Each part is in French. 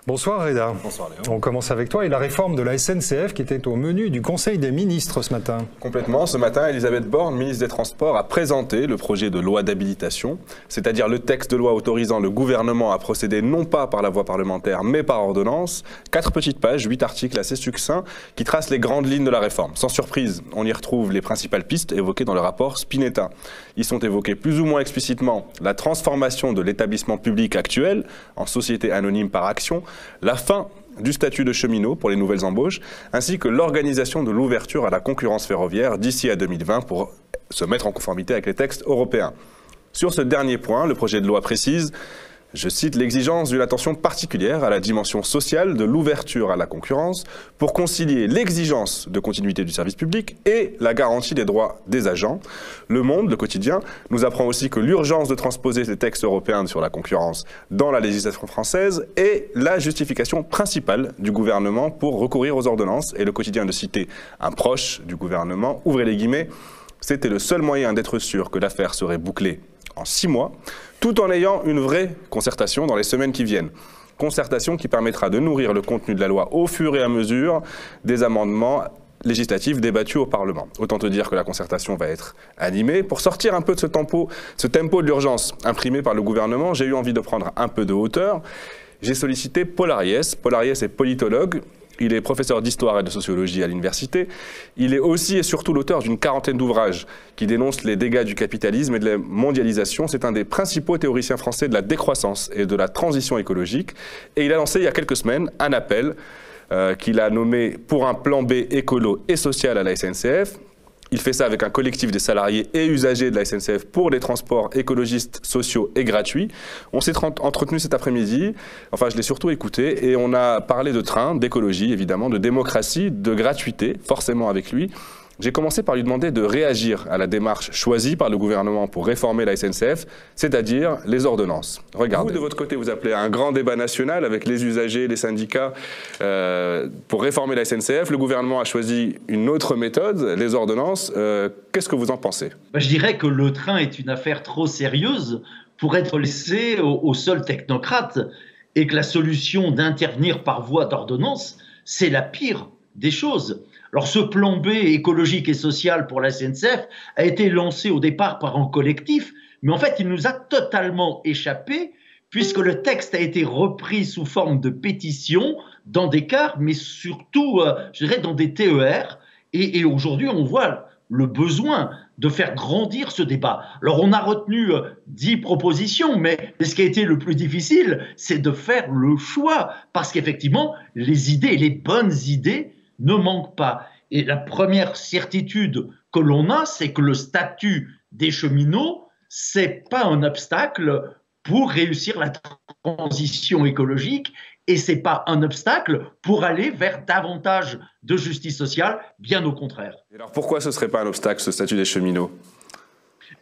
Bonsoir Reda. Bonsoir Léo. On commence avec toi et la réforme de la SNCF qui était au menu du Conseil des ministres ce matin. Complètement. Ce matin, Elisabeth Borne, ministre des Transports, a présenté le projet de loi d'habilitation, c'est-à-dire le texte de loi autorisant le gouvernement à procéder non pas par la voie parlementaire mais par ordonnance. 4 petites pages, 8 articles assez succincts qui tracent les grandes lignes de la réforme. Sans surprise, on y retrouve les principales pistes évoquées dans le rapport Spinetta. Ils sont évoqués plus ou moins explicitement la transformation de l'établissement public actuel en société anonyme par action, la fin du statut de cheminot pour les nouvelles embauches, ainsi que l'organisation de l'ouverture à la concurrence ferroviaire d'ici à 2020 pour se mettre en conformité avec les textes européens. Sur ce dernier point, le projet de loi précise, je cite, l'exigence d'une attention particulière à la dimension sociale de l'ouverture à la concurrence pour concilier l'exigence de continuité du service public et la garantie des droits des agents. Le Monde, le quotidien, nous apprend aussi que l'urgence de transposer les textes européens sur la concurrence dans la législation française est la justification principale du gouvernement pour recourir aux ordonnances. Et le quotidien de citer un proche du gouvernement, ouvrez les guillemets, c'était le seul moyen d'être sûr que l'affaire serait bouclée en 6 mois, tout en ayant une vraie concertation dans les semaines qui viennent. Concertation qui permettra de nourrir le contenu de la loi au fur et à mesure des amendements législatifs débattus au Parlement. Autant te dire que la concertation va être animée. Pour sortir un peu de ce tempo de l'urgence imprimé par le gouvernement, j'ai eu envie de prendre un peu de hauteur. J'ai sollicité Paul Ariès. Paul Ariès est politologue. Il est professeur d'histoire et de sociologie à l'université. Il est aussi et surtout l'auteur d'une 40aine d'ouvrages qui dénoncent les dégâts du capitalisme et de la mondialisation. C'est un des principaux théoriciens français de la décroissance et de la transition écologique. Et il a lancé il y a quelques semaines un appel qu'il a nommé pour un plan B écolo et social à la SNCF. Il fait ça avec un collectif des salariés et usagers de la SNCF pour des transports écologistes, sociaux et gratuits. On s'est entretenu cet après-midi, enfin je l'ai surtout écouté, et on a parlé de train, d'écologie évidemment, de démocratie, de gratuité, forcément avec lui. J'ai commencé par lui demander de réagir à la démarche choisie par le gouvernement pour réformer la SNCF, c'est-à-dire les ordonnances. Regardez. Vous, de votre côté, vous appelez à un grand débat national avec les usagers, les syndicats, pour réformer la SNCF. Le gouvernement a choisi une autre méthode, les ordonnances. Qu'est-ce que vous en pensez ? Je dirais que le train est une affaire trop sérieuse pour être laissée aux seuls technocrates et que la solution d'intervenir par voie d'ordonnance, c'est la pire des choses. Alors ce plan B écologique et social pour la SNCF a été lancé au départ par un collectif, mais en fait il nous a totalement échappé puisque le texte a été repris sous forme de pétition dans des cars, mais surtout je dirais dans des TER. Et aujourd'hui on voit le besoin de faire grandir ce débat. Alors on a retenu 10 propositions, mais ce qui a été le plus difficile, c'est de faire le choix, parce qu'effectivement les idées, les bonnes idées, ne manque pas. Et la première certitude que l'on a, c'est que le statut des cheminots, c'est pas un obstacle pour réussir la transition écologique et c'est pas un obstacle pour aller vers davantage de justice sociale, bien au contraire. Et alors pourquoi ce serait pas un obstacle, ce statut des cheminots ?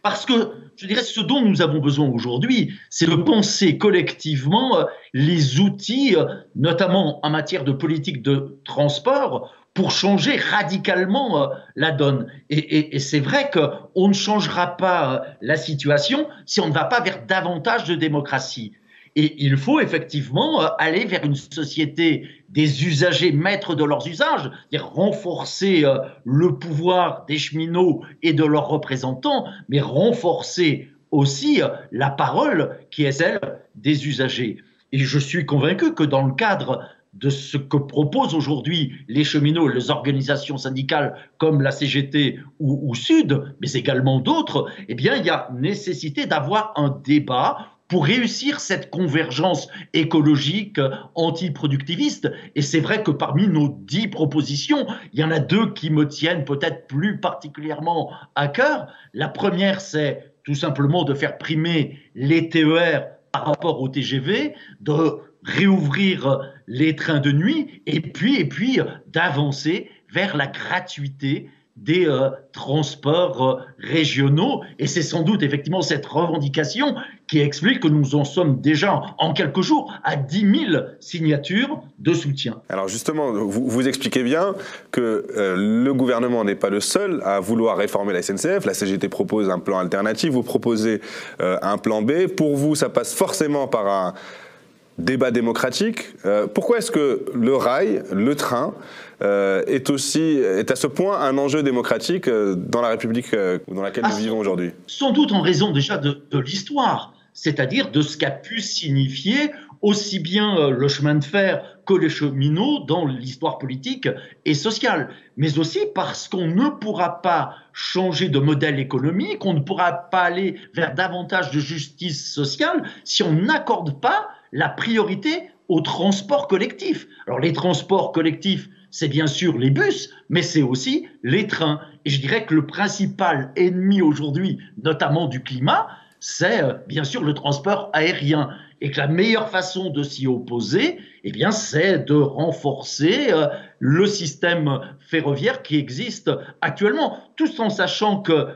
Parce que, je dirais, ce dont nous avons besoin aujourd'hui, c'est de penser collectivement les outils, notamment en matière de politique de transport, pour changer radicalement la donne. Et c'est vrai qu'on ne changera pas la situation si on ne va pas vers davantage de démocratie. Et il faut effectivement aller vers une société des usagers maîtres de leurs usages, c'est-à-dire renforcer le pouvoir des cheminots et de leurs représentants, mais renforcer aussi la parole qui est celle des usagers. Et je suis convaincu que dans le cadre de ce que proposent aujourd'hui les cheminots et les organisations syndicales comme la CGT ou Sud, mais également d'autres, eh bien, il y a nécessité d'avoir un débat pour réussir cette convergence écologique antiproductiviste. Et c'est vrai que parmi nos 10 propositions, il y en a 2 qui me tiennent peut-être plus particulièrement à cœur. La première, c'est tout simplement de faire primer les TER par rapport au TGV, de réouvrir les trains de nuit et puis d'avancer vers la gratuité des transports régionaux. Et c'est sans doute effectivement cette revendication qui explique que nous en sommes déjà en quelques jours à 10 000 signatures de soutien. Alors justement, vous expliquez bien que le gouvernement n'est pas le seul à vouloir réformer la SNCF. La CGT propose un plan alternatif, vous proposez un plan B. Pour vous, ça passe forcément par débat démocratique. Pourquoi est-ce que le rail, le train, est à ce point un enjeu démocratique dans la République dans laquelle nous vivons aujourd'hui? Sans doute en raison déjà de l'histoire, c'est-à-dire de ce qu'a pu signifier aussi bien le chemin de fer que les cheminots dans l'histoire politique et sociale, mais aussi parce qu'on ne pourra pas changer de modèle économique, on ne pourra pas aller vers davantage de justice sociale si on n'accorde pas la priorité aux transports collectifs. Alors les transports collectifs, c'est bien sûr les bus, mais c'est aussi les trains. Et je dirais que le principal ennemi aujourd'hui, notamment du climat, c'est bien sûr le transport aérien. Et que la meilleure façon de s'y opposer, eh bien, c'est de renforcer le système ferroviaire qui existe actuellement, tout en sachant que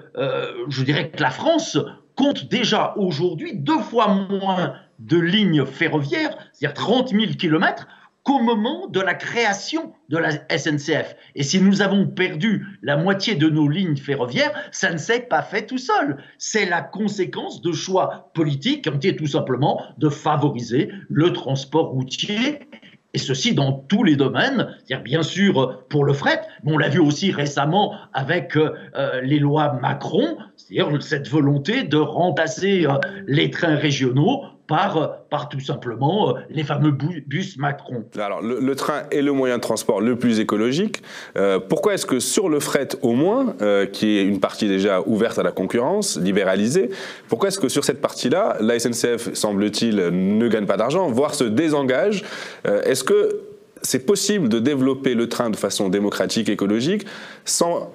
je dirais que la France compte déjà aujourd'hui 2 fois moins de lignes ferroviaires, c'est-à-dire 30 000 kilomètres, qu'au moment de la création de la SNCF. Et si nous avons perdu la moitié de nos lignes ferroviaires, ça ne s'est pas fait tout seul. C'est la conséquence de choix politiques qui ont été tout simplement de favoriser le transport routier, et ceci dans tous les domaines, c'est-à-dire bien sûr pour le fret, mais on l'a vu aussi récemment avec les lois Macron, c'est-à-dire cette volonté de remplacer les trains régionaux par tout simplement les fameux bus Macron. Alors, le train est le moyen de transport le plus écologique. Pourquoi est-ce que sur le fret, au moins, qui est une partie déjà ouverte à la concurrence, libéralisée, pourquoi est-ce que sur cette partie-là, la SNCF, semble-t-il, ne gagne pas d'argent, voire se désengage? Est-ce que c'est possible de développer le train de façon démocratique, écologique, sans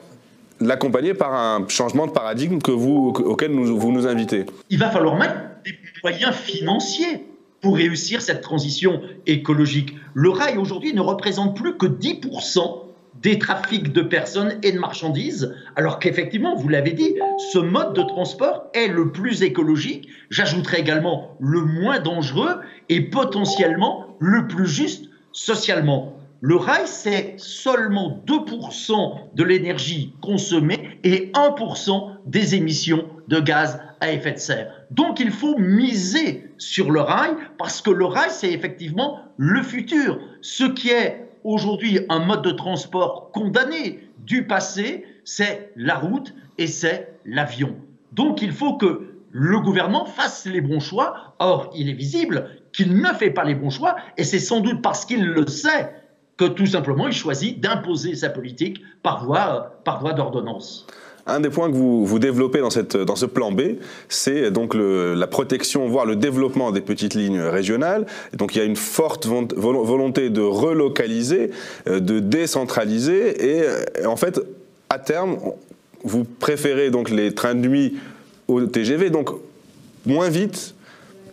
l'accompagner par un changement de paradigme auquel vous nous invitez? Il va falloir mettre des moyens financiers pour réussir cette transition écologique. Le rail aujourd'hui ne représente plus que 10% des trafics de personnes et de marchandises, alors qu'effectivement, vous l'avez dit, ce mode de transport est le plus écologique, j'ajouterais également le moins dangereux et potentiellement le plus juste socialement. Le rail, c'est seulement 2% de l'énergie consommée et 1% des émissions de gaz à effet de serre. Donc il faut miser sur le rail parce que le rail, c'est effectivement le futur. Ce qui est aujourd'hui un mode de transport condamné du passé, c'est la route et c'est l'avion. Donc il faut que le gouvernement fasse les bons choix. Or, il est visible qu'il ne fait pas les bons choix et c'est sans doute parce qu'il le sait que tout simplement il choisit d'imposer sa politique par voie d'ordonnance. Un des points que vous développez dans ce plan B, c'est donc la protection, voire le développement des petites lignes régionales. Et donc il y a une forte volonté de relocaliser, de décentraliser, et en fait, à terme, vous préférez donc les trains de nuit au TGV, donc moins vite,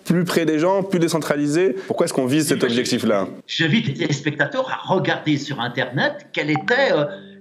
plus près des gens, plus décentralisé. Pourquoi est-ce qu'on vise cet objectif-là? J'invite les téléspectateurs à regarder sur Internet quelle était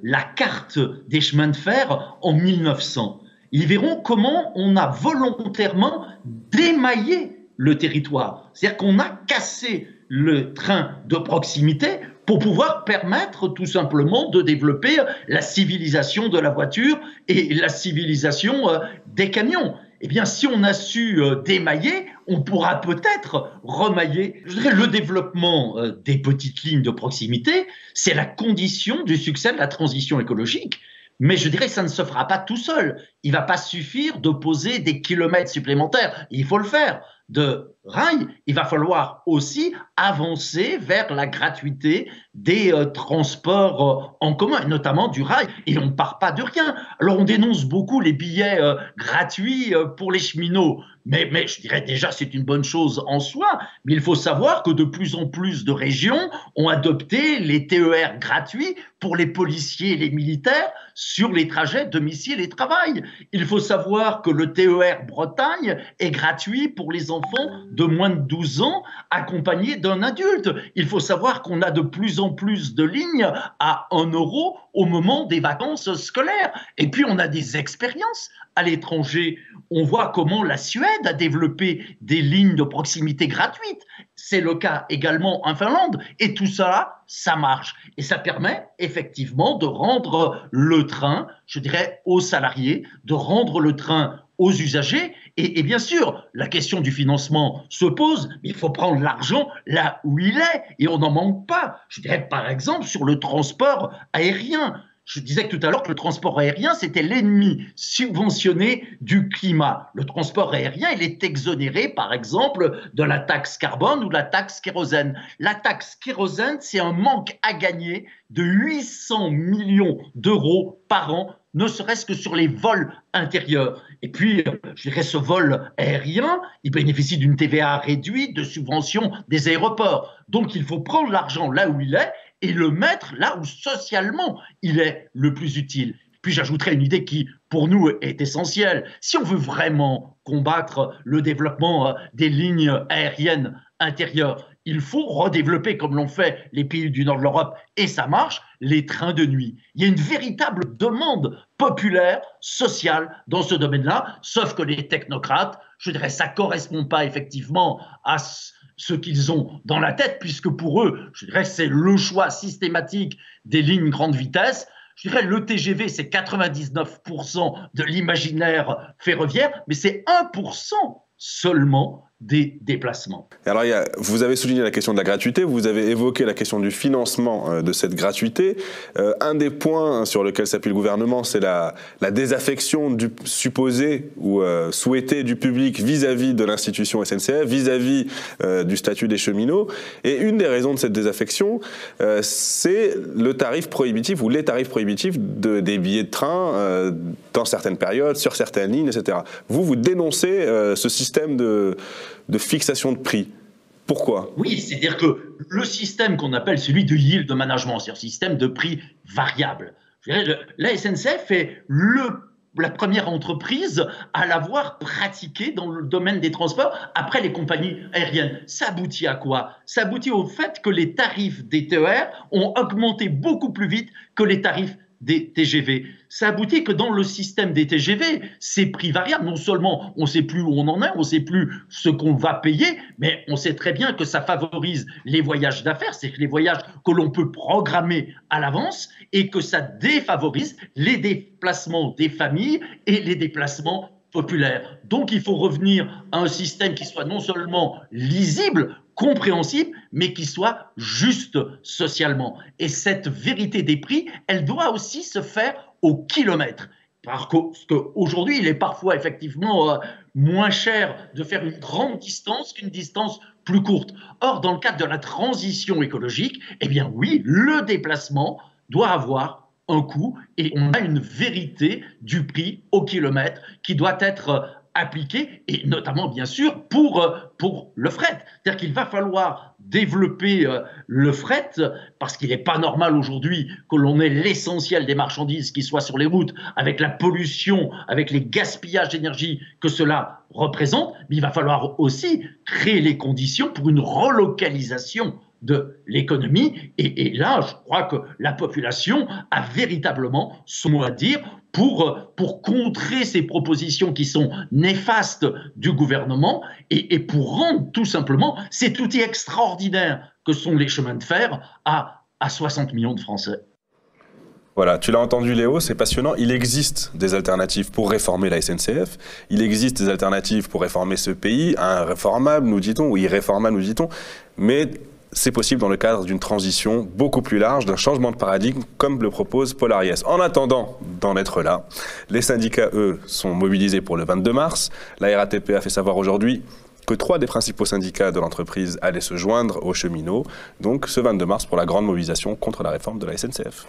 la carte des chemins de fer en 1900. Ils verront comment on a volontairement démaillé le territoire. C'est-à-dire qu'on a cassé le train de proximité pour pouvoir permettre tout simplement de développer la civilisation de la voiture et la civilisation des camions. Eh bien, si on a su démailler, on pourra peut-être remailler. Je dirais le développement des petites lignes de proximité, c'est la condition du succès de la transition écologique. Mais je dirais que ça ne se fera pas tout seul. Il ne va pas suffire de poser des kilomètres supplémentaires. Il faut le faire. De rail, il va falloir aussi avancer vers la gratuité des transports en commun, et notamment du rail. Et on ne part pas de rien. Alors on dénonce beaucoup les billets gratuits pour les cheminots. Mais je dirais déjà c'est une bonne chose en soi, mais il faut savoir que de plus en plus de régions ont adopté les TER gratuits pour les policiers et les militaires sur les trajets domicile et travail. Il faut savoir que le TER Bretagne est gratuit pour les enfants de moins de 12 ans accompagnés d'un adulte. Il faut savoir qu'on a de plus en plus de lignes à 1 euro au moment des vacances scolaires. Et puis on a des expériences à l'étranger. On voit comment la Suède a développé des lignes de proximité gratuites. C'est le cas également en Finlande. Et tout ça, ça marche. Et ça permet effectivement de rendre le train, je dirais, aux salariés, de rendre le train aux usagers. Et bien sûr, la question du financement se pose, mais il faut prendre l'argent là où il est, et on n'en manque pas. Je dirais par exemple sur le transport aérien. Je disais tout à l'heure que le transport aérien, c'était l'ennemi subventionné du climat. Le transport aérien, il est exonéré, par exemple, de la taxe carbone ou de la taxe kérosène. La taxe kérosène, c'est un manque à gagner de 800 millions d'euros par an, ne serait-ce que sur les vols intérieurs. Et puis, je dirais, ce vol aérien, il bénéficie d'une TVA réduite, de subventions des aéroports. Donc, il faut prendre l'argent là où il est et le mettre là où socialement il est le plus utile. Puis j'ajouterais une idée qui, pour nous, est essentielle. Si on veut vraiment combattre le développement des lignes aériennes intérieures, il faut redévelopper, comme l'ont fait les pays du nord de l'Europe, et ça marche, les trains de nuit. Il y a une véritable demande populaire, sociale dans ce domaine-là, sauf que les technocrates, je dirais, ça ne correspond pas effectivement à ce qu'ils ont dans la tête, puisque pour eux, je dirais, c'est le choix systématique des lignes grande vitesse. Je dirais, le TGV, c'est 99% de l'imaginaire ferroviaire, mais c'est 1% seulement des déplacements. Alors, vous avez souligné la question de la gratuité, vous avez évoqué la question du financement de cette gratuité. Un des points sur lesquels s'appuie le gouvernement, c'est la désaffection supposée ou souhaitée du public vis-à-vis de l'institution SNCF, vis-à-vis du statut des cheminots. Et une des raisons de cette désaffection, c'est le tarif prohibitif ou les tarifs prohibitifs des billets de train dans certaines périodes, sur certaines lignes, etc. Vous dénoncez ce système de fixation de prix. Pourquoi? Oui, c'est-à-dire que le système qu'on appelle celui de yield management, c'est-à-dire un système de prix variable. La SNCF est la première entreprise à l'avoir pratiqué dans le domaine des transports après les compagnies aériennes. Ça aboutit à quoi? Ça aboutit au fait que les tarifs des TER ont augmenté beaucoup plus vite que les tarifs des TGV. Ça aboutit que dans le système des TGV, ces prix variables, non seulement on ne sait plus où on en est, on ne sait plus ce qu'on va payer, mais on sait très bien que ça favorise les voyages d'affaires, c'est les voyages que l'on peut programmer à l'avance, et que ça défavorise les déplacements des familles et les déplacements populaires. Donc il faut revenir à un système qui soit non seulement lisible, compréhensible, mais qui soit juste socialement. Et cette vérité des prix, elle doit aussi se faire au kilomètre. Parce qu'aujourd'hui, il est parfois effectivement moins cher de faire une grande distance qu'une distance plus courte. Or, dans le cadre de la transition écologique, eh bien oui, le déplacement doit avoir un coût et on a une vérité du prix au kilomètre qui doit être appliquée, et notamment bien sûr pour le fret. C'est-à-dire qu'il va falloir développer le fret, parce qu'il n'est pas normal aujourd'hui que l'on ait l'essentiel des marchandises qui soient sur les routes, avec la pollution, avec les gaspillages d'énergie que cela représente, mais il va falloir aussi créer les conditions pour une relocalisation de l'économie. Et là, je crois que la population a véritablement son mot à dire pour contrer ces propositions qui sont néfastes du gouvernement et pour rendre tout simplement cet outil extraordinaire que sont les chemins de fer à 60 millions de Français. Voilà, tu l'as entendu Léo, c'est passionnant. Il existe des alternatives pour réformer la SNCF. Il existe des alternatives pour réformer ce pays, irréformable, nous dit-on, ou irréformable, nous dit-on. Mais c'est possible dans le cadre d'une transition beaucoup plus large, d'un changement de paradigme, comme le propose Paul Ariès. En attendant d'en être là, les syndicats, eux, sont mobilisés pour le 22 mars. La RATP a fait savoir aujourd'hui que 3 des principaux syndicats de l'entreprise allaient se joindre aux cheminots. Donc ce 22 mars pour la grande mobilisation contre la réforme de la SNCF.